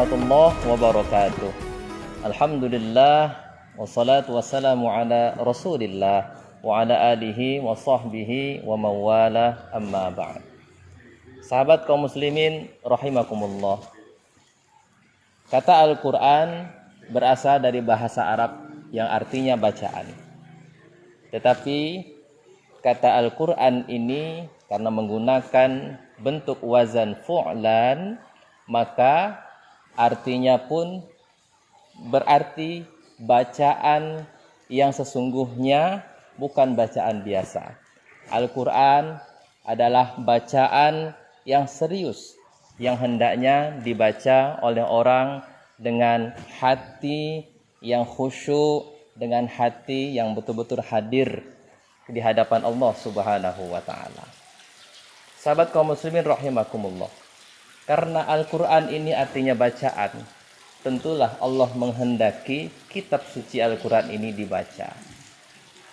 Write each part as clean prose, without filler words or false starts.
warahmatullahi wabarakatuh. Alhamdulillah wassalatu wassalamu ala Rasulillah wa ala alihi wa sahbihi wa mawala amma ba'd. Sahabat kaum muslimin rahimakumullah. Kata Al-Qur'an berasal dari bahasa Arab yang artinya bacaan. Tetapi kata Al-Qur'an ini karena menggunakan bentuk wazan fu'lan, maka artinya pun berarti bacaan yang sesungguhnya, bukan bacaan biasa. Al-Quran adalah bacaan yang serius, yang hendaknya dibaca oleh orang dengan hati yang khusyuk, dengan hati yang betul-betul hadir di hadapan Allah Subhanahu wa ta'ala. Sahabat kaum muslimin rahimakumullah. Karena Al-Quran ini artinya bacaan, tentulah Allah menghendaki kitab suci Al-Quran ini dibaca.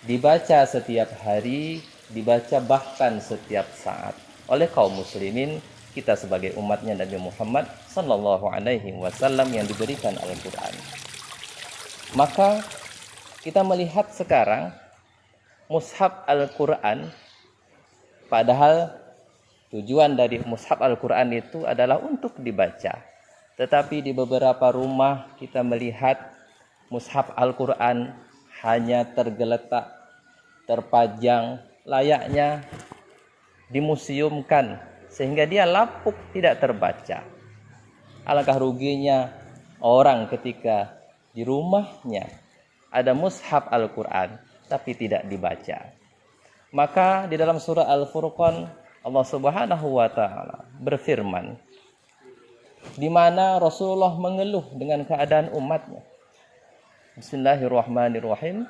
Dibaca setiap hari, dibaca bahkan setiap saat oleh kaum muslimin, kita sebagai umatnya Nabi Muhammad sallallahu alaihi wasallam yang diberikan Al-Quran. Maka kita melihat sekarang mushaf Al-Quran, padahal tujuan dari mushaf Al-Quran itu adalah untuk dibaca. Tetapi di beberapa rumah kita melihat mushaf Al-Quran hanya tergeletak, terpajang, layaknya dimuseumkan, sehingga dia lapuk, tidak terbaca. Alangkah ruginya orang ketika di rumahnya ada mushaf Al-Quran, tapi tidak dibaca. Maka di dalam surah Al-Furqan, Allah Subhanahu wa ta'ala berfirman, di mana Rasulullah mengeluh dengan keadaan umatnya. Bismillahirrahmanirrahim.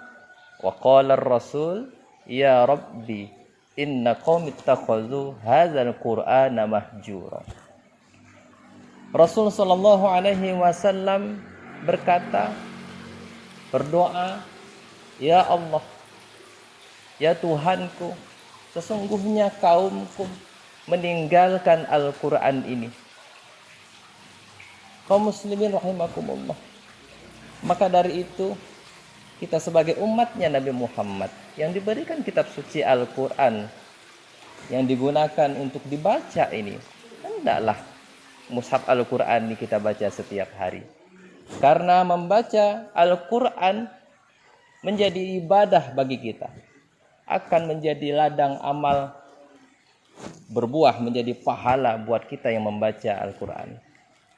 Wa qala ar-rasul ya rabbi inna qaumi ittakhadhu hadzal qur'ana mahjura. Rasul sallallahu alaihi wasallam berkata, berdoa, ya Allah, ya Tuhanku, sesungguhnya kaumku meninggalkan Al-Quran ini. Kaum muslimin rahimakumullah. Maka dari itu, kita sebagai umatnya Nabi Muhammad yang diberikan kitab suci Al-Quran, yang digunakan untuk dibaca ini, hendaklah mushaf Al-Quran ini kita baca setiap hari. Karena membaca Al-Quran menjadi ibadah bagi kita, akan menjadi ladang amal, berbuah menjadi pahala buat kita yang membaca Al-Quran.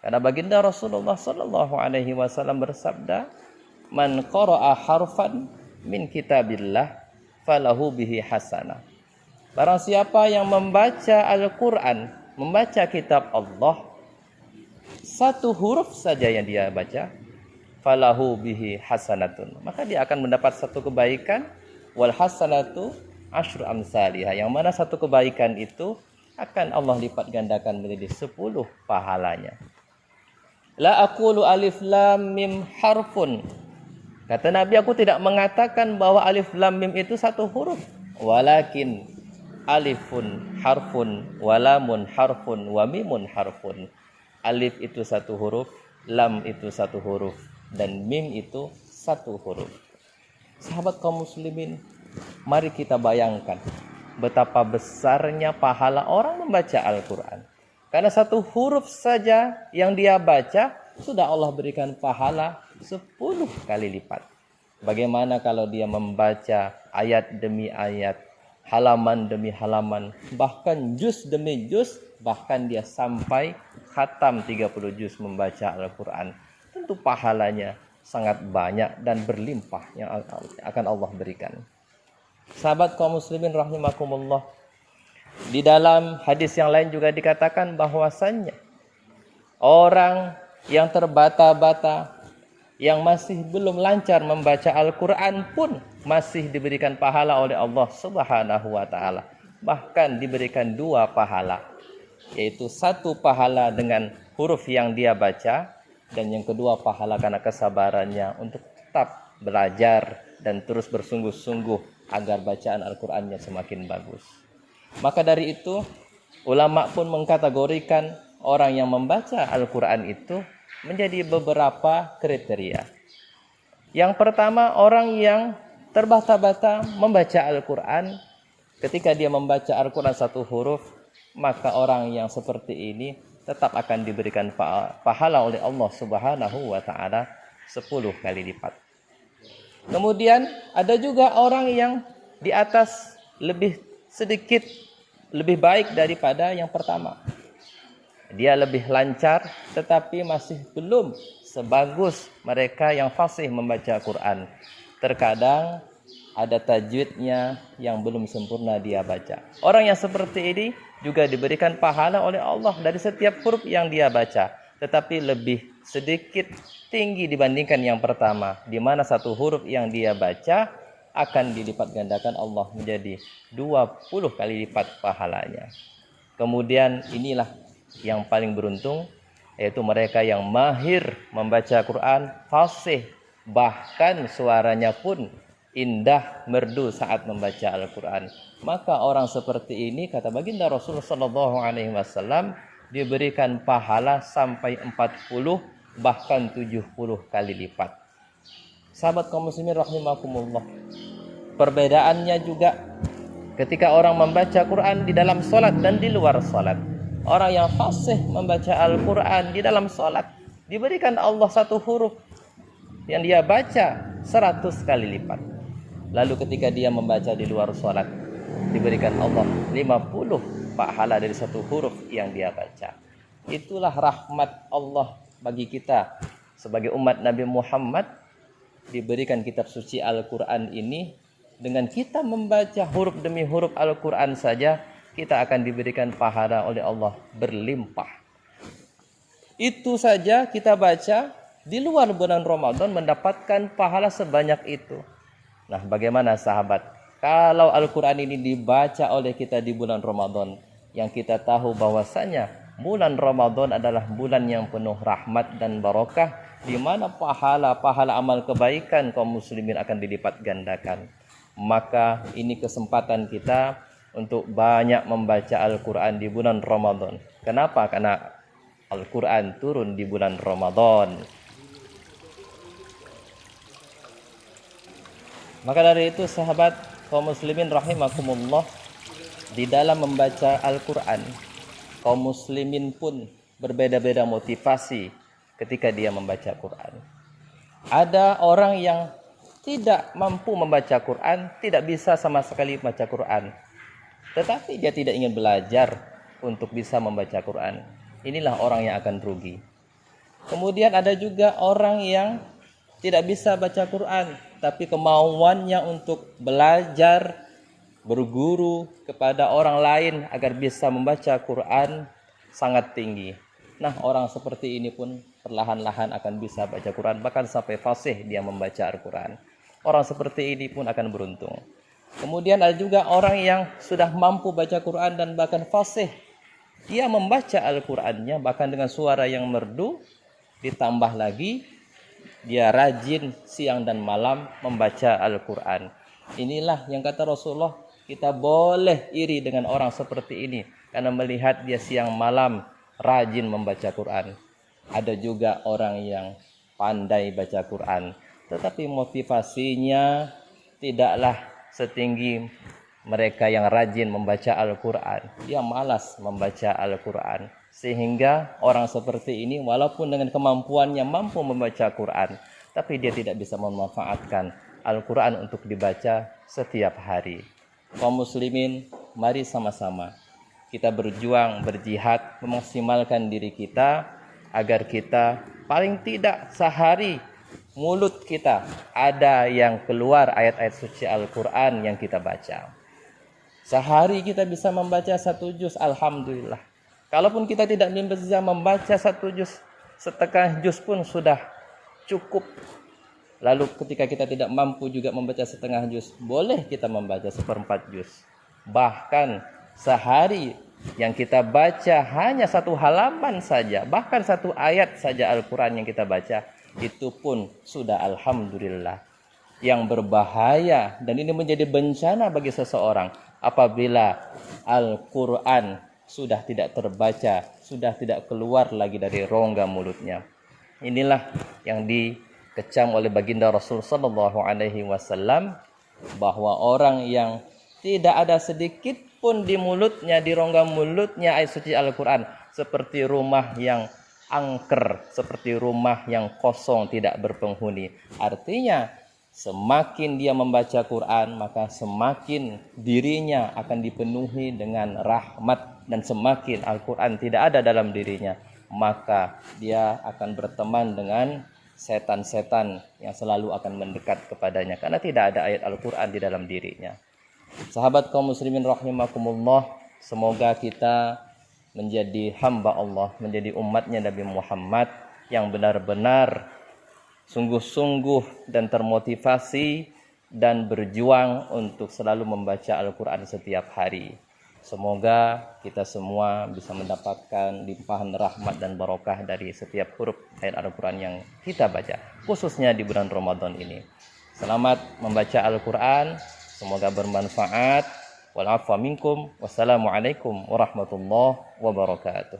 Karena baginda Rasulullah sallallahu alaihi wasallam bersabda, man qara'a harfan min kitabillah falahu bihi hasanah. Barang siapa yang membaca Al-Quran, membaca kitab Allah, satu huruf saja yang dia baca, falahu bihi hasanatun, maka dia akan mendapat satu kebaikan. Wal hasanatu asyru amsalihah, yang mana satu kebaikan itu akan Allah lipat gandakan menjadi 10 pahalanya. La aqulu alif lam mim harfun. Kata Nabi, aku tidak mengatakan bahwa alif lam mim itu satu huruf, walakin alifun harfun, walamun harfun, wa mimun harfun. Alif itu satu huruf, lam itu satu huruf, dan mim itu satu huruf. Sahabat kaum muslimin, mari kita bayangkan betapa besarnya pahala orang membaca Al-Quran. Karena satu huruf saja yang dia baca, sudah Allah berikan pahala 10 kali lipat. Bagaimana kalau dia membaca ayat demi ayat, halaman demi halaman, bahkan juz demi juz, bahkan dia sampai khatam 30 juz membaca Al-Quran. Tentu pahalanya sangat banyak dan berlimpah yang akan Allah berikan. Sahabat kaum muslimin rahimakumullah, di dalam hadis yang lain juga dikatakan bahwasannya orang yang terbata-bata, yang masih belum lancar membaca Al-Quran pun masih diberikan pahala oleh Allah Subhanahu wa ta'ala. Bahkan diberikan 2 pahala, yaitu 1 pahala dengan huruf yang dia baca, dan yang kedua pahala karena kesabarannya untuk tetap belajar dan terus bersungguh-sungguh agar bacaan Al-Qurannya semakin bagus. Maka dari itu, ulama pun mengkategorikan orang yang membaca Al-Quran itu menjadi beberapa kriteria. Yang pertama, orang yang terbata-bata membaca Al-Quran. Ketika dia membaca Al-Quran satu huruf, maka orang yang seperti ini tetap akan diberikan pahala oleh Allah Subhanahu wa Ta'ala 10 kali lipat. Kemudian ada juga orang yang di atas lebih sedikit lebih baik daripada yang pertama. Dia lebih lancar tetapi masih belum sebagus mereka yang fasih membaca Quran. Terkadang ada tajwidnya yang belum sempurna dia baca. Orang yang seperti ini juga diberikan pahala oleh Allah dari setiap huruf yang dia baca, tetapi lebih sedikit tinggi dibandingkan yang pertama, di mana satu huruf yang dia baca akan dilipat gandakan Allah menjadi 20 kali lipat pahalanya. Kemudian inilah yang paling beruntung, yaitu mereka yang mahir membaca Quran, fasih, bahkan suaranya pun indah merdu saat membaca Al-Quran. Maka orang seperti ini, kata baginda Rasulullah SAW, diberikan pahala sampai 40 bahkan 70 kali lipat. Sahabat kaum muslimin rahimakumullah, perbedaannya juga ketika orang membaca Quran di dalam salat dan di luar salat. Orang yang fasih membaca Al-Quran di dalam salat diberikan Allah satu huruf yang dia baca 100 kali lipat. Lalu ketika dia membaca di luar salat, diberikan Allah 50 pahala dari satu huruf yang dia baca. Itulah rahmat Allah bagi kita sebagai umat Nabi Muhammad, diberikan kitab suci Al-Quran ini. Dengan kita membaca huruf demi huruf Al-Quran saja, kita akan diberikan pahala oleh Allah berlimpah. Itu saja kita baca di luar bulan Ramadan mendapatkan pahala sebanyak itu. Nah, bagaimana sahabat, kalau Al-Quran ini dibaca oleh kita di bulan Ramadan, yang kita tahu bahwasanya bulan Ramadan adalah bulan yang penuh rahmat dan barokah, di mana pahala-pahala amal kebaikan kaum muslimin akan dilipat gandakan. Maka ini kesempatan kita untuk banyak membaca Al-Quran di bulan Ramadan. Kenapa? Karena Al-Quran turun di bulan Ramadan. Maka dari itu sahabat kaum muslimin rahimakumullah, di dalam membaca Al-Quran, kaum muslimin pun berbeda-beda motivasi ketika dia membaca Quran. Ada orang yang tidak mampu membaca Quran, tidak bisa sama sekali membaca Quran, tetapi dia tidak ingin belajar untuk bisa membaca Quran. Inilah orang yang akan rugi. Kemudian ada juga orang yang tidak bisa baca Quran, tapi kemauannya untuk belajar, berguru kepada orang lain agar bisa membaca Quran sangat tinggi. Nah, orang seperti ini pun perlahan-lahan akan bisa baca Quran, bahkan sampai fasih dia membaca Al-Quran. Orang seperti ini pun akan beruntung. Kemudian ada juga orang yang sudah mampu baca Quran dan bahkan fasih. Dia membaca Al-Qurannya bahkan dengan suara yang merdu, ditambah lagi dia rajin siang dan malam membaca Al-Quran. Inilah yang kata Rasulullah, kita boleh iri dengan orang seperti ini karena melihat dia siang malam rajin membaca Quran. Ada juga orang yang pandai baca Quran, tetapi motivasinya tidaklah setinggi mereka yang rajin membaca Al-Quran. Dia malas membaca Al-Quran, sehingga orang seperti ini walaupun dengan kemampuannya mampu membaca Quran, tapi dia tidak bisa memanfaatkan Al-Quran untuk dibaca setiap hari. Kaum muslimin, mari sama-sama kita berjuang, berjihad, memaksimalkan diri kita agar kita paling tidak sehari mulut kita ada yang keluar ayat-ayat suci Al-Quran yang kita baca. Sehari kita bisa membaca 1 juz, alhamdulillah. Kalaupun kita tidak bisa membaca 1 juz, setengah juz pun sudah cukup. Lalu ketika kita tidak mampu juga membaca setengah juz, boleh kita membaca 1/4 juz. Bahkan sehari yang kita baca hanya 1 halaman saja, bahkan 1 ayat saja Al-Quran yang kita baca, itu pun sudah alhamdulillah. Yang berbahaya dan ini menjadi bencana bagi seseorang apabila Al-Quran sudah tidak terbaca, sudah tidak keluar lagi dari rongga mulutnya. Inilah yang dikecam oleh baginda Rasul sallallahu alaihi wasallam, bahwa orang yang tidak ada sedikit pun di mulutnya, di rongga mulutnya ayat suci Al-Quran, seperti rumah yang angker, seperti rumah yang kosong tidak berpenghuni. Artinya semakin dia membaca Quran, maka semakin dirinya akan dipenuhi dengan rahmat, dan semakin Al-Quran tidak ada dalam dirinya, maka dia akan berteman dengan setan-setan yang selalu akan mendekat kepadanya, karena tidak ada ayat Al-Quran di dalam dirinya. Sahabat kaum muslimin rahimakumullah, semoga kita menjadi hamba Allah, menjadi umatnya Nabi Muhammad yang benar-benar sungguh-sungguh dan termotivasi dan berjuang untuk selalu membaca Al-Quran setiap hari. Semoga kita semua bisa mendapatkan limpahan rahmat dan barokah dari setiap huruf ayat Al-Quran yang kita baca, khususnya di bulan Ramadan ini. Selamat membaca Al-Quran, semoga bermanfaat. Wal-'afwa minkum. Wassalamualaikum warahmatullahi wabarakatuh.